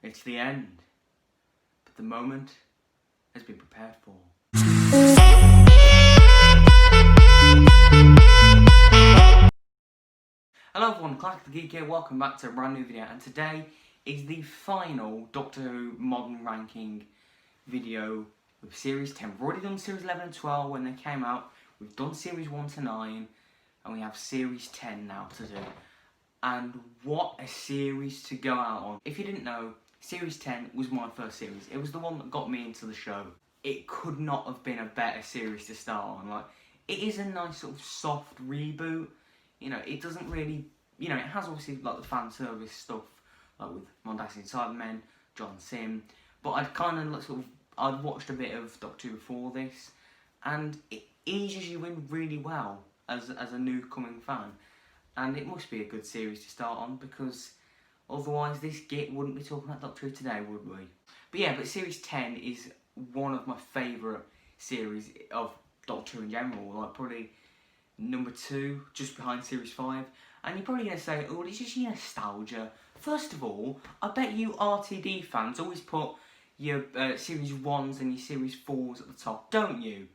It's the end, but the moment has been prepared for. Hello everyone, Clark the Geek here, welcome back to a brand new video, and today is the final Doctor Who Modern Ranking video with Series 10. We've already done Series 11 and 12 when they came out, we've done Series 1 to 9, and we have Series 10 now to do. And what a series to go out on. If you didn't know, Series 10 was my first series. It was the one that got me into the show. It could not have been a better series to start on. Like, it is a nice sort of soft reboot. You know, it doesn't really, you know, it has obviously like the fan service stuff, like with Mondasian Cybermen, John Sim. But I'd kind of like I'd watched a bit of Doctor Who before this, and it eases you in really well as a new coming fan. And it must be a good series to start on, because otherwise this git wouldn't be talking about Doctor Who today, would we? But yeah, but Series 10 is one of my favourite series of Doctor Who in general. Like, probably number 2, just behind Series 5. And you're probably going to say, oh, it's just your nostalgia. First of all, I bet you RTD fans always put your Series 1s and your Series 4s at the top, don't you?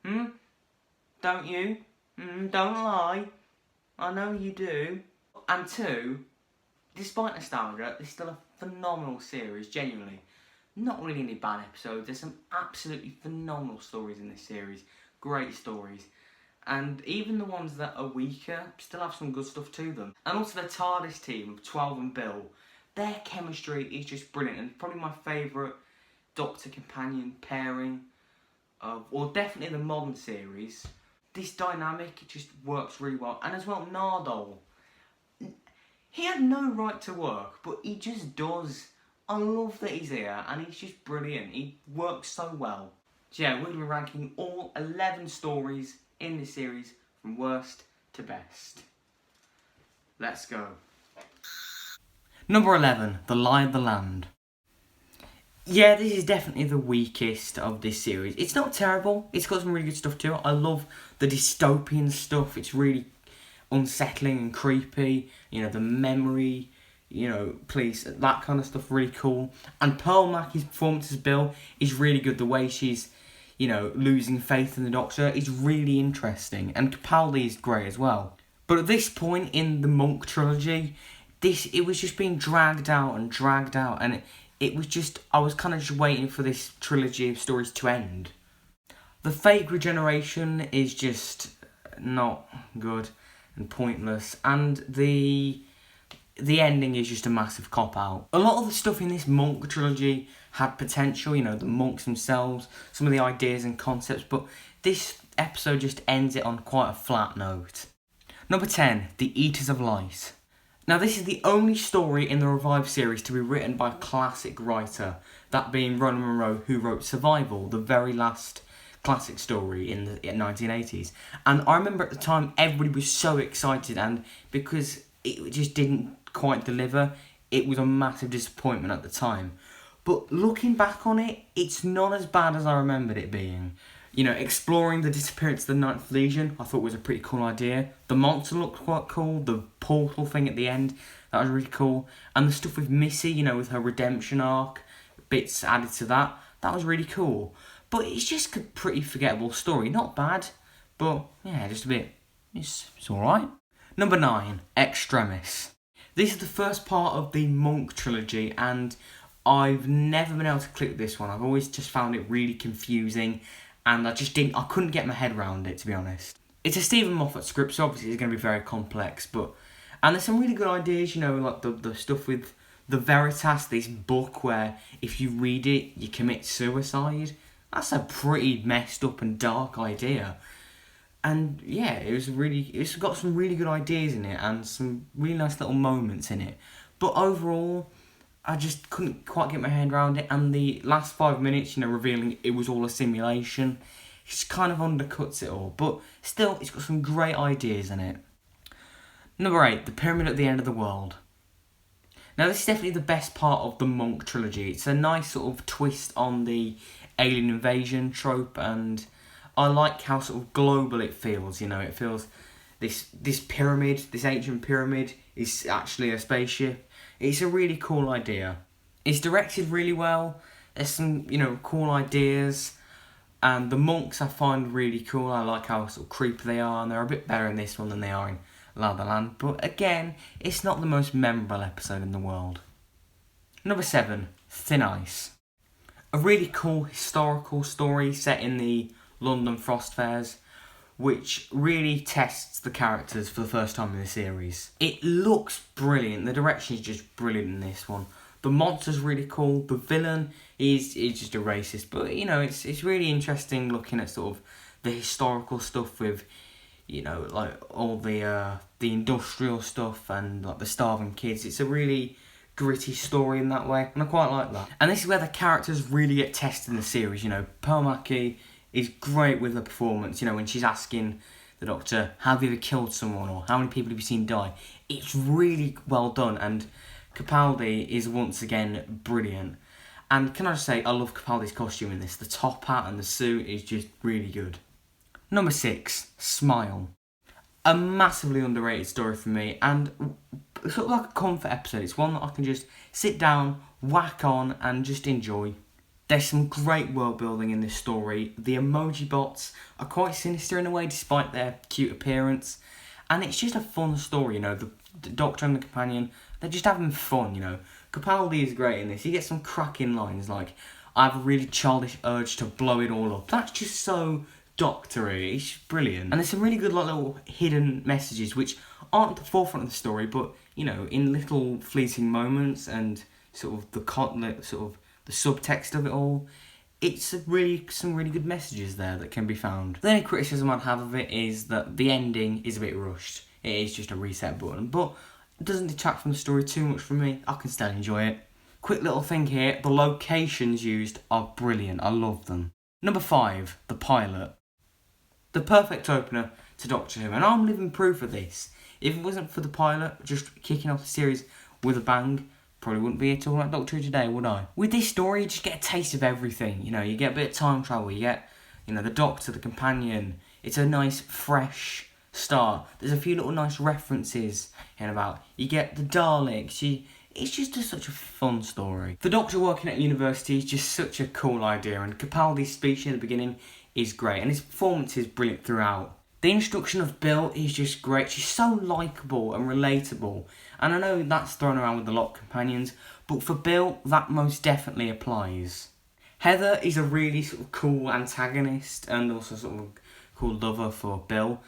Don't you? Don't lie. I know you do. And 2, despite nostalgia, it's still a phenomenal series, genuinely. Not really any bad episodes, there's some absolutely phenomenal stories in this series. Great stories. And even the ones that are weaker still have some good stuff to them. And also the TARDIS team of 12 and Bill, their chemistry is just brilliant, and probably my favourite Doctor companion pairing of, or definitely the modern series. This dynamic just works really well. And as well, Nardole. He had no right to work, but he just does. I love that he's here, and he's just brilliant. He works so well. So yeah, we're going to be ranking all 11 stories in this series from worst to best. Let's go. Number 11, The Lie of the Land. Yeah, this is definitely the weakest of this series. It's not terrible. It's got some really good stuff too. I love the dystopian stuff. It's really unsettling and creepy. You know, the memory, you know, police, that kind of stuff, really cool. And Pearl Mackie's performance as Bill is really good. The way she's, you know, losing faith in the Doctor is really interesting. And Capaldi is great as well. But at this point in the Monk trilogy, it was just being dragged out, and it was just, I was kind of just waiting for this trilogy of stories to end. The fake regeneration is just not good and pointless, and the ending is just a massive cop-out. A lot of the stuff in this Monk trilogy had potential, you know, the monks themselves, some of the ideas and concepts, but this episode just ends it on quite a flat note. Number 10, The Eaters of Light. Now, this is the only story in the Revive series to be written by a classic writer, that being Roland Munro, who wrote Survival, the very last classic story in the 1980s. And I remember at the time, everybody was so excited, and because it just didn't quite deliver, it was a massive disappointment at the time. But looking back on it, it's not as bad as I remembered it being. You know, exploring the disappearance of the Ninth Legion, I thought was a pretty cool idea. The monster looked quite cool. The portal thing at the end, that was really cool. And the stuff with Missy, you know, with her redemption arc, bits added to that, that was really cool. But it's just a pretty forgettable story. Not bad, but yeah, just a bit, it's alright. Number 9, Extremis. This is the first part of the Monk trilogy, and I've never been able to click with this one. I've always just found it really confusing, and I couldn't get my head around it, to be honest. It's a Stephen Moffat script, so obviously it's going to be very complex, and there's some really good ideas, you know, like the stuff with the Veritas, this book where if you read it, you commit suicide. That's a pretty messed up and dark idea. And yeah, it's got some really good ideas in it, and some really nice little moments in it. But overall, I just couldn't quite get my head around it, and the last 5 minutes, you know, revealing it was all a simulation, just kind of undercuts it all. But still, it's got some great ideas in it. Number 8, The Pyramid at the End of the World. Now, this is definitely the best part of the Monk trilogy. It's a nice sort of twist on the alien invasion trope, and I like how sort of global it feels, you know. It feels this pyramid, this ancient pyramid, is actually a spaceship. It's a really cool idea. It's directed really well. There's some, cool ideas. And the monks I find really cool. I like how sort of creepy they are, and they're a bit better in this one than they are in La La Land. But again, it's not the most memorable episode in the world. Number 7, Thin Ice. A really cool historical story set in the London Frost Fairs, which really tests the characters for the first time in the series. It looks brilliant. The direction is just brilliant in this one. The monster's really cool. The villain is just a racist, but it's really interesting looking at sort of the historical stuff with, like all the industrial stuff and like the starving kids. It's a really gritty story in that way, and I quite like that. And this is where the characters really get tested in the series. Pearl Mackie is great with the performance. When she's asking the doctor, "Have you ever killed someone?" or "How many people have you seen die?" It's really well done, and Capaldi is once again brilliant. And can I just say, I love Capaldi's costume in this. The top hat and the suit is just really good. Number 6, Smile. A massively underrated story for me, and sort of like a comfort episode. It's one that I can just sit down, whack on, and just enjoy. There's some great world building in this story. The emoji bots are quite sinister in a way, despite their cute appearance. And it's just a fun story, the Doctor and the companion, they're just having fun, Capaldi is great in this. He gets some cracking lines like, "I have a really childish urge to blow it all up." That's just so Doctor-y. It's brilliant. And there's some really good little hidden messages which aren't at the forefront of the story, but, in little fleeting moments and sort of the subtext of it all. It's some really good messages there that can be found. The only criticism I'd have of it is that the ending is a bit rushed. It is just a reset button, but it doesn't detract from the story too much for me. I can still enjoy it. Quick little thing here, the locations used are brilliant. I love them. Number 5, the pilot. The perfect opener to Doctor Who, and I'm living proof of this. If it wasn't for the pilot just kicking off the series with a bang, probably wouldn't be here talking about Doctor Who today, would I? With this story, you just get a taste of everything. You get a bit of time travel, you get, the Doctor, the companion. It's a nice, fresh start. There's a few little nice references you get the Daleks, it's just such a fun story. The Doctor working at university is just such a cool idea, and Capaldi's speech in the beginning is great, and his performance is brilliant throughout. The introduction of Bill is just great. She's so likeable and relatable. And I know that's thrown around with a lot of companions, but for Bill, that most definitely applies. Heather is a really sort of cool antagonist and also sort of a cool lover for Bill.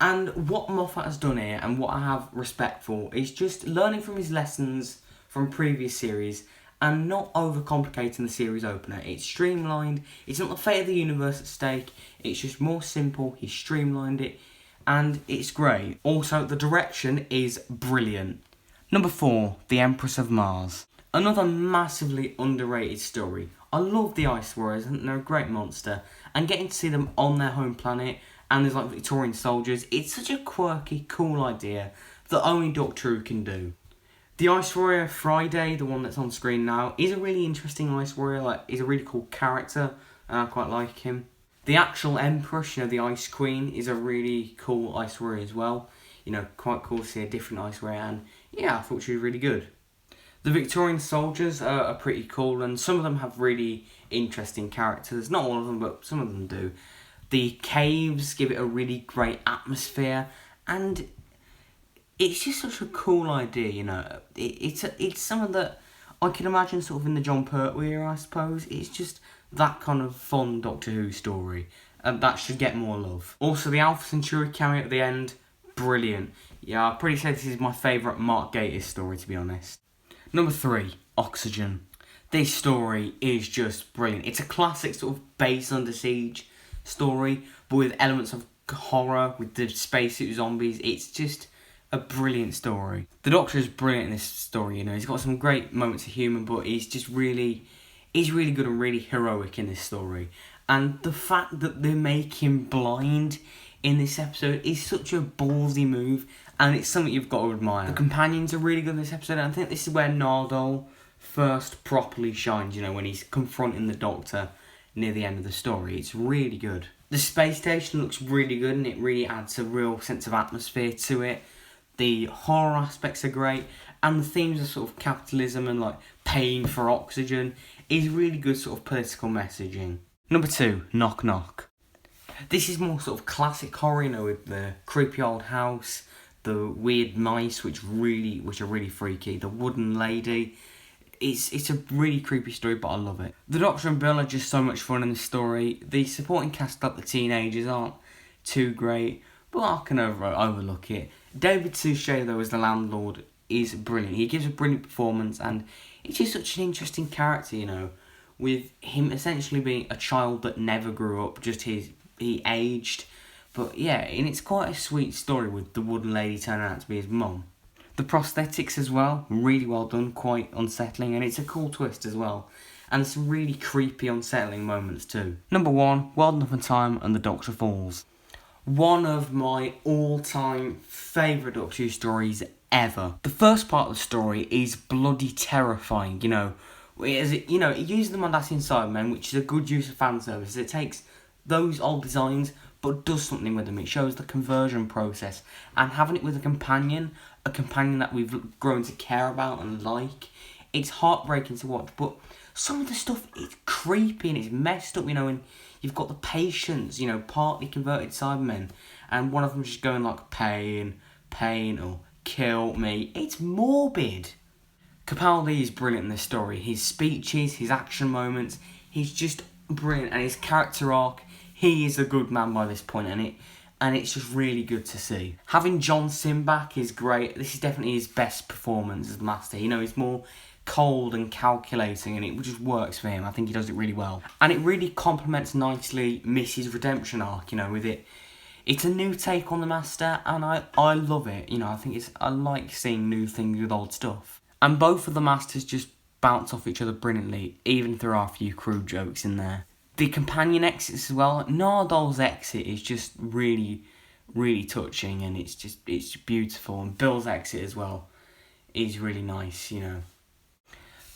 And what Moffat has done here, and what I have respect for, is just learning from his lessons from previous series and not overcomplicating the series opener. It's streamlined. It's not the fate of the universe at stake. It's just more simple. He streamlined it, and it's great. Also, the direction is brilliant. Number 4, The Empress of Mars. Another massively underrated story. I love the Ice Warriors. I think they're a great monster, and getting to see them on their home planet, and there's Victorian soldiers. It's such a quirky, cool idea that only Doctor Who can do. The Ice Warrior Friday, the one that's on screen now, is a really interesting Ice Warrior. He's a really cool character, and I quite like him. The actual Empress, the Ice Queen, is a really cool Ice Warrior as well. Quite cool to see a different Ice Warrior, and I thought she was really good. The Victorian soldiers are pretty cool, and some of them have really interesting characters. Not all of them, but some of them do. The caves give it a really great atmosphere, and it's just such a cool idea, It's something that I can imagine sort of in the John Pertwee era, I suppose. It's just that kind of fun Doctor Who story, and that should get more love. Also, the Alpha Centauri cameo at the end, brilliant. Yeah, I'd probably say this is my favourite Mark Gatiss story, to be honest. Number 3, Oxygen. This story is just brilliant. It's a classic sort of base under siege story, but with elements of horror, with the spacesuit zombies. It's just a brilliant story. The Doctor is brilliant in this story, He's got some great moments of humour, but he's really good and really heroic in this story. And the fact that they make him blind in this episode is such a ballsy move, and it's something you've got to admire. The companions are really good in this episode, and I think this is where Nardole first properly shines, when he's confronting the Doctor near the end of the story. It's really good. The space station looks really good, and it really adds a real sense of atmosphere to it. The horror aspects are great, And the themes of sort of capitalism and like paying for oxygen is really good sort of political messaging. Number 2, Knock Knock. This is more sort of classic horror, you know, with the creepy old house, the weird mice which are really freaky, the wooden lady. It's a really creepy story, but I love it. The Doctor and Bill are just so much fun in the story. The supporting cast, like the teenagers, aren't too great, but I can overlook it. David Suchet, though, as the landlord, is brilliant. He gives a brilliant performance, and it's just such an interesting character, you know, with him essentially being a child that never grew up, he aged. But yeah, and it's quite a sweet story with the wooden lady turning out to be his mum. The prosthetics as well, really well done, quite unsettling, and it's a cool twist as well. And some really creepy, unsettling moments too. Number 1, World Enough and Time and the Doctor Falls. One of my all-time favourite Doctor Who stories ever. The first part of the story is bloody terrifying, you know. It uses the Mondasian Cybermen, which is a good use of fan service. It takes those old designs but does something with them. It shows the conversion process, and having it with a companion that we've grown to care about and like, it's heartbreaking to watch. But some of the stuff is creepy and it's messed up, you know, and you've got the patients, you know, partly converted Cybermen, and one of them just going like pain, or kill me. It's morbid. Capaldi is brilliant in this story. His speeches, his action moments, he's just brilliant, and his character arc, he is a good man by this point, and it's just really good to see. Having John Sim back is great. This is definitely his best performance as Master. You know, he's more cold and calculating, and it just works for him. I think he does it really well. And it really complements nicely Missy's redemption arc, you know, with it. It's a new take on the Master, and I love it. You know, I like seeing new things with old stuff. And both of the Masters just bounce off each other brilliantly, even if there are a few crude jokes in there. The companion exits as well. Nardol's exit is just really, really touching, and it's beautiful. And Bill's exit as well is really nice, you know.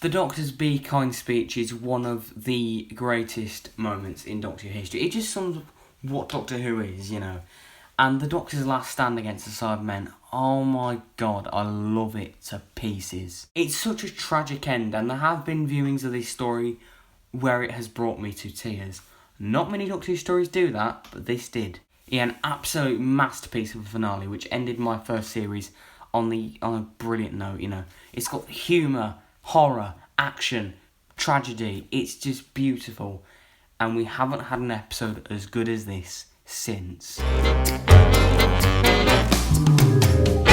The Doctor's Be Kind speech is one of the greatest moments in Doctor Who history. It just sums up what Doctor Who is, you know. And the Doctor's last stand against the Cybermen, oh my god, I love it to pieces. It's such a tragic end, and there have been viewings of this story where it has brought me to tears. Not many Doctor Who stories do that, but this did. Yeah, an absolute masterpiece of a finale, which ended my first series on a brilliant note, you know. It's got humour, horror, action, tragedy. It's just beautiful. And we haven't had an episode as good as this since.